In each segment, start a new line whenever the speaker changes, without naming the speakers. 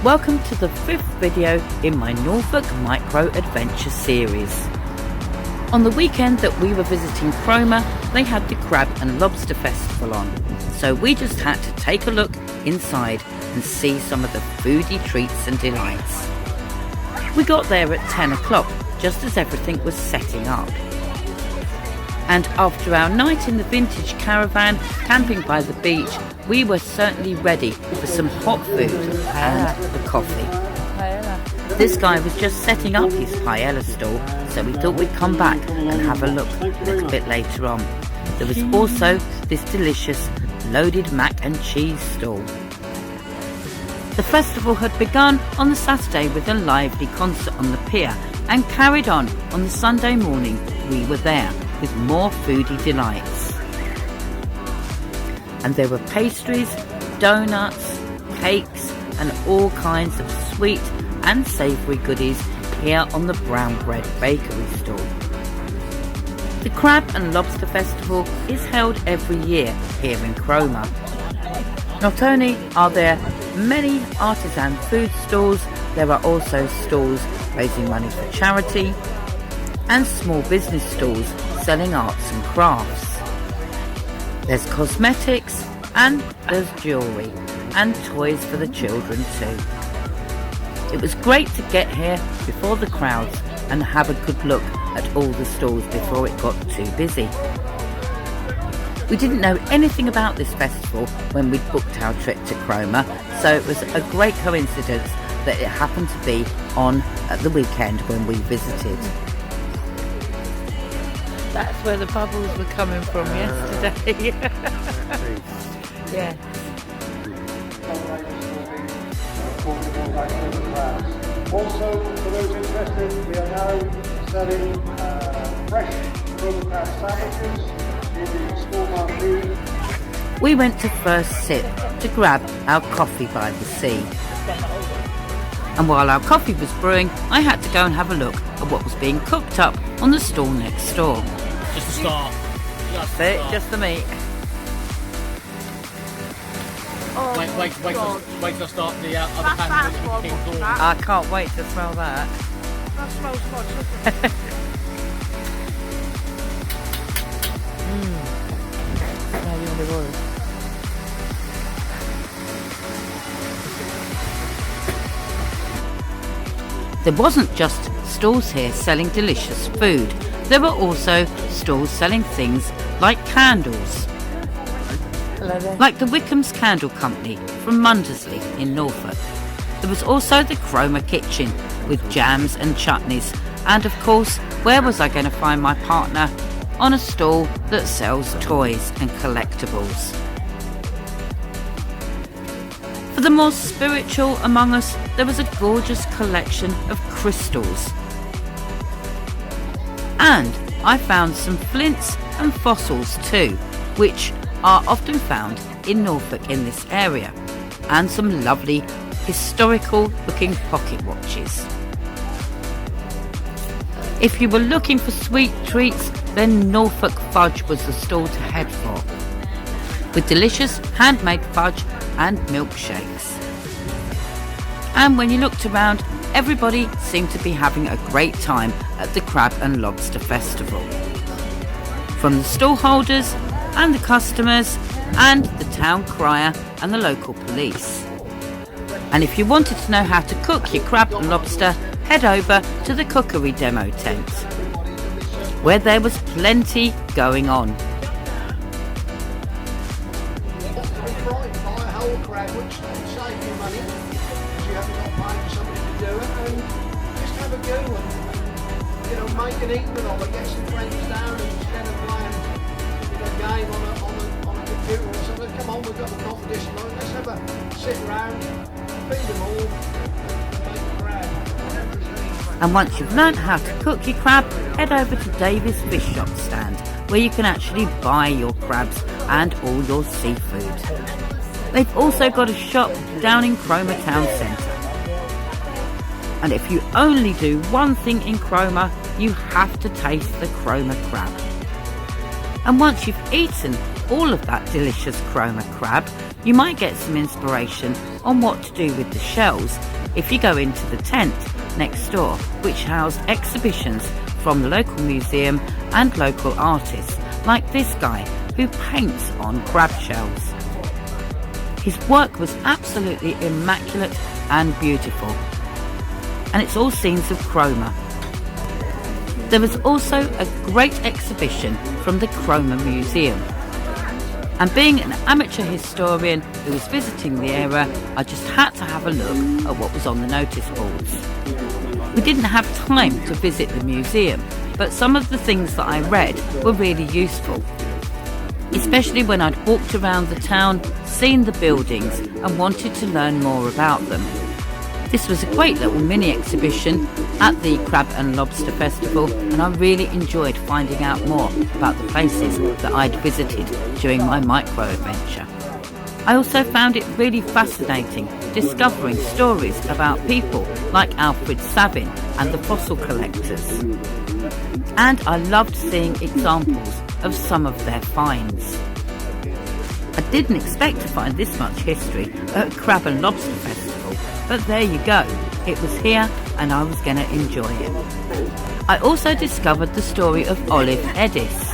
Welcome to the 5th video in my Norfolk Micro Adventure series. On the weekend that we were visiting Cromer, they had the Crab and Lobster Festival on, so we just had to take a look inside and see some of the foodie treats and delights. We got there at 10 o'clock, just as everything was setting up. And after our night in the vintage caravan, camping by the beach, we were certainly ready for some hot food and the coffee. This guy was just setting up his paella stall, so we thought we'd come back and have a look a little bit later on. There was also this delicious loaded mac and cheese stall. The festival had begun on the Saturday with a lively concert on the pier and carried on the Sunday morning. We were there with more foodie delights. And there were pastries, donuts, cakes and all kinds of sweet and savoury goodies here on the Brown Bread Bakery stall. The Crab and Lobster Festival is held every year here in Cromer. Not only are there many artisan food stalls, there are also stalls raising money for charity and small business stalls selling arts and crafts. There's cosmetics and there's jewellery and toys for the children too. It was great to get here before the crowds and have a good look at all the stalls before it got too busy. We didn't know anything about this festival when we booked our trip to Cromer, so it was a great coincidence that it happened to be on at the weekend when we visited. That's where the bubbles were coming from yesterday. Yeah.
Also, for those interested, we are now selling fresh Cromer crab sandwiches in the small marquee.
We went to First Sip to grab our coffee by the sea. And while our coffee was brewing, I had to go and have a look at what was being cooked up on the stall next door.
Just the start.
That's it, just the meat.
Oh wait till I start the other pan with King Corn.
I can't wait to smell that.
That smells nice.
Smell the olive oil. There wasn't just stalls here selling delicious food. There were also stalls selling things like candles. Like the Wickham's Candle Company from Mundersley in Norfolk. There was also the Cromer Kitchen with jams and chutneys. And of course, where was I going to find my partner? On a stall that sells toys and collectibles. For the more spiritual among us, there was a gorgeous collection of crystals. And I found some flints and fossils too, which are often found in Norfolk in this area, and some lovely historical looking pocket watches. If you were looking for sweet treats, then Norfolk fudge was the stall to head for, with delicious handmade fudge and milkshakes. And when you looked around, everybody seemed to be having a great time at the Crab and Lobster Festival. From the stall holders and the customers and the town crier and the local police. And if you wanted to know how to cook your crab and lobster, head over to the cookery demo tent, where there was plenty going on.
Buy a whole crab, which will save you money because you haven't got to pay for somebody to do it, and just have a go and make an evening of it. Get some friends down and instead of playing a game on a computer or something. Come on, we've got the competition on. Let's have a sit round, feed them all, and make a crab.
And once you've learnt how to cook your crab, head over to Davy's Fish Shop stand, where you can actually buy your crabs and all your seafood. They've also got a shop down in Cromer Town Centre. And if you only do one thing in Cromer, you have to taste the Cromer crab. And once you've eaten all of that delicious Cromer crab, You might get some inspiration on what to do with the shells if you go into the tent next door, which housed exhibitions from the local museum and local artists, like this guy who paints on crab shells. His work was absolutely immaculate and beautiful, and it's all scenes of Cromer. There was also a great exhibition from the Cromer Museum, and being an amateur historian who was visiting the area, I just had to have a look at what was on the notice boards. We didn't have time to visit the museum, but some of the things that I read were really useful, especially when I'd walked around the town, seen the buildings and wanted to learn more about them. This was a great little mini exhibition at the Crab and Lobster Festival, and I really enjoyed finding out more about the places that I'd visited during my micro adventure. I also found it really fascinating discovering stories about people like Alfred Savin and the fossil collectors. And I loved seeing examples of some of their finds. I didn't expect to find this much history at Crab and Lobster Festival, but there you go, it was here and I was going to enjoy it. I also discovered the story of Olive Edis,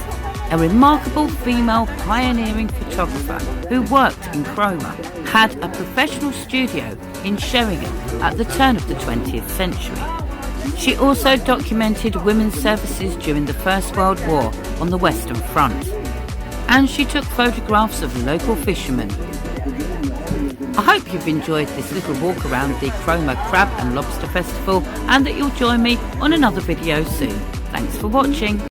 a remarkable female pioneering photographer who worked in Cromer, had a professional studio in Sheringham at the turn of the 20th century. She also documented women's services during the First World War on the Western Front, and she took photographs of local fishermen. I hope you've enjoyed this little walk around the Cromer Crab and Lobster Festival, and that you'll join me on another video soon. Thanks for watching.